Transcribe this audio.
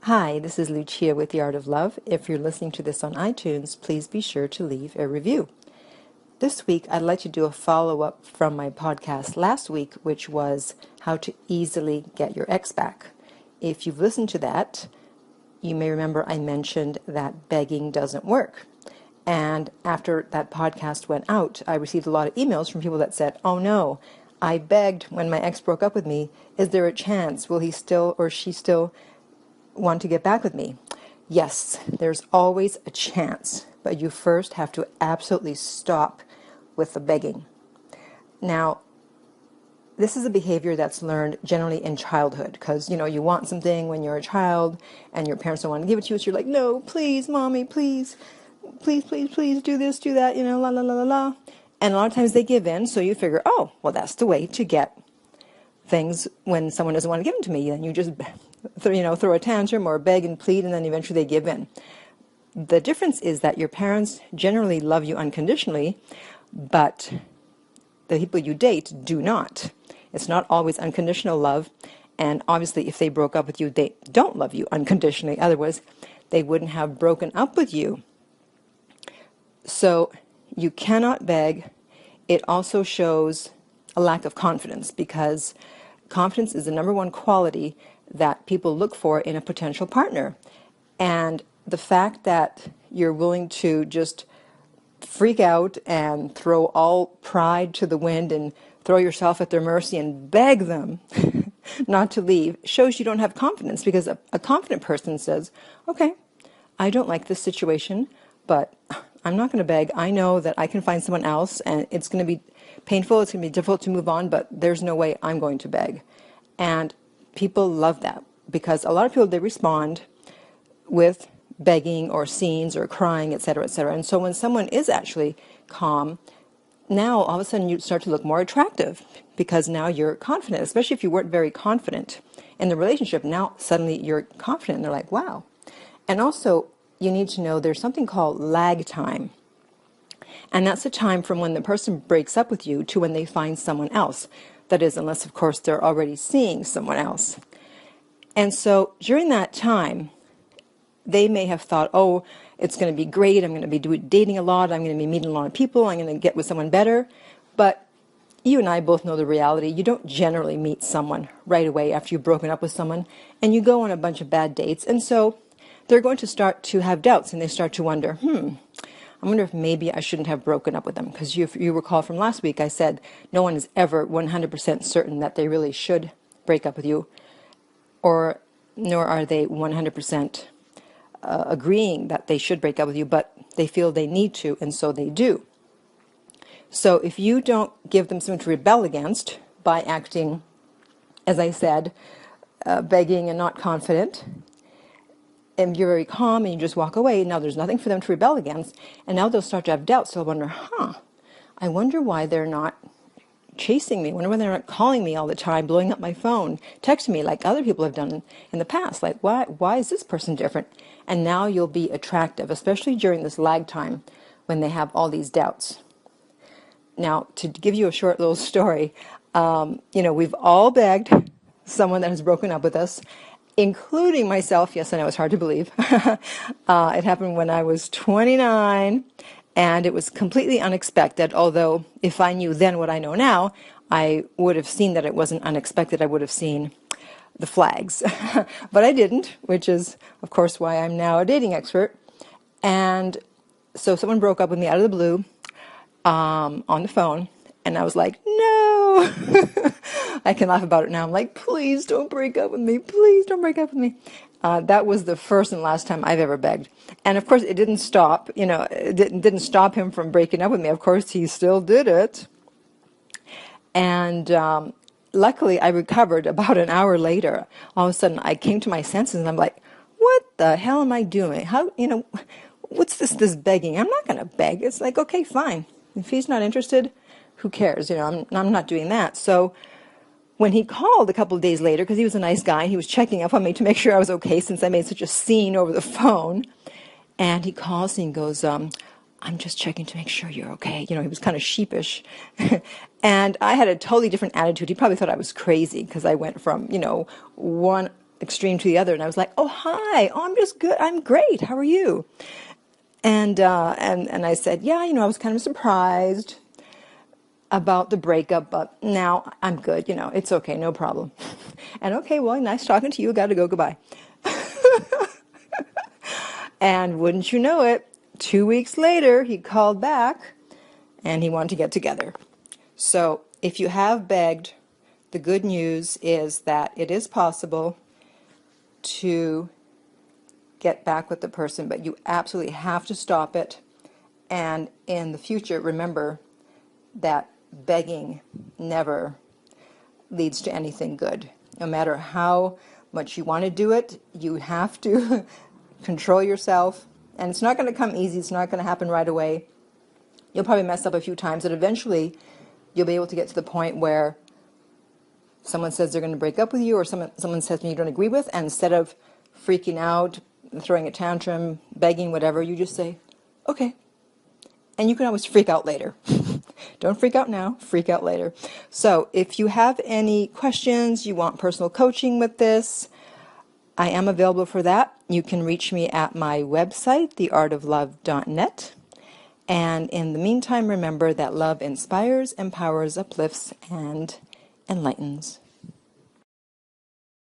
Hi, this is Lucia with The Art of Love. If you're listening to this on iTunes, please be sure to leave a review. This week, I'd like to do a follow-up from my podcast last week, which was how to easily get your ex back. If you've listened to that, you may remember I mentioned that begging doesn't work. And after that podcast went out, I received a lot of emails from people that said, oh no, I begged when my ex broke up with me. Is there a chance? Will he still or she still want to get back with me? Yes, there's always a chance, but you first have to absolutely stop with the begging. Now, this is a behavior that's learned generally in childhood because, you want something when you're a child and your parents don't want to give it to you, so you're like, no, please, mommy, please, please, please, please, do this, do that, la, la, la, la, la. And a lot of times they give in, so you figure, oh, well, that's the way to get things when someone doesn't want to give them to me. Then you just throw a tantrum or beg and plead, and then eventually they give in. The difference is that your parents generally love you unconditionally, but the people you date do not. It's not always unconditional love, and obviously if they broke up with you, they don't love you unconditionally. Otherwise, they wouldn't have broken up with you. So you cannot beg. It also shows a lack of confidence, because confidence is the number one quality that people look for in a potential partner. And the fact that you're willing to just freak out and throw all pride to the wind and throw yourself at their mercy and beg them not to leave shows you don't have confidence, because a confident person says, okay, I don't like this situation, but I'm not going to beg. I know that I can find someone else, and it's going to be painful, it's going to be difficult to move on, but there's no way I'm going to beg. And people love that, because a lot of people, they respond with begging or scenes or crying, etc., etc. And so when someone is actually calm, now all of a sudden you start to look more attractive, because now you're confident, especially if you weren't very confident in the relationship. Now suddenly you're confident, and they're like, wow. And also, you need to know there's something called lag time. And that's the time from when the person breaks up with you to when they find someone else. That is, unless, of course, they're already seeing someone else. And so during that time, they may have thought, oh, it's going to be great. I'm going to be dating a lot. I'm going to be meeting a lot of people. I'm going to get with someone better. But you and I both know the reality. You don't generally meet someone right away after you've broken up with someone, and you go on a bunch of bad dates. And so they're going to start to have doubts, and they start to wonder, I wonder if maybe I shouldn't have broken up with them. Because if you recall from last week, I said no one is ever 100% certain that they really should break up with you, or nor are they 100% agreeing that they should break up with you, but they feel they need to, and so they do. So if you don't give them something to rebel against by acting, as I said, begging and not confident, and you're very calm and you just walk away, now there's nothing for them to rebel against, and now they'll start to have doubts. They'll wonder, I wonder why they're not chasing me. I wonder why they're not calling me all the time, blowing up my phone, texting me like other people have done in the past. Like, why is this person different? And now you'll be attractive, especially during this lag time when they have all these doubts. Now, to give you a short little story, we've all begged someone that has broken up with us, including myself. Yes, I know, it's hard to believe. It happened when I was 29, and it was completely unexpected, although if I knew then what I know now, I would have seen that it wasn't unexpected. I would have seen the flags. But I didn't, which is, of course, why I'm now a dating expert. And so someone broke up with me out of the blue on the phone, and I was like, no. I can laugh about it now. I'm like, please don't break up with me. Please don't break up with me. That was the first and last time I've ever begged. And of course, it didn't stop. It didn't stop him from breaking up with me. Of course, he still did it. And luckily, I recovered about an hour later. All of a sudden, I came to my senses, and I'm like, what the hell am I doing? What's this begging? I'm not going to beg. It's like, okay, fine. If he's not interested, who cares? I'm not doing that. So when he called a couple of days later, because he was a nice guy, he was checking up on me to make sure I was okay since I made such a scene over the phone. And he calls and he goes, I'm just checking to make sure you're okay. He was kind of sheepish. And I had a totally different attitude. He probably thought I was crazy because I went from, one extreme to the other. And I was like, oh, hi, oh, I'm just good. I'm great. How are you? And I said, yeah, I was kind of surprised about the breakup, but now I'm good. It's okay. No problem. And okay, well, nice talking to you. Got to go. Goodbye. And wouldn't you know it, 2 weeks later, he called back and he wanted to get together. So if you have begged, the good news is that it is possible to get back with the person, but you absolutely have to stop it. And in the future, remember that begging never leads to anything good. No matter how much you want to do it, you have to control yourself. And it's not going to come easy. It's not going to happen right away. You'll probably mess up a few times, and eventually you'll be able to get to the point where someone says they're going to break up with you, or someone says something you don't agree with, and instead of freaking out, throwing a tantrum, begging, whatever, you just say, okay. And you can always freak out later. Don't freak out now, freak out later. So if you have any questions, you want personal coaching with this, I am available for that. You can reach me at my website, theartoflove.net. And in the meantime, remember that love inspires, empowers, uplifts, and enlightens.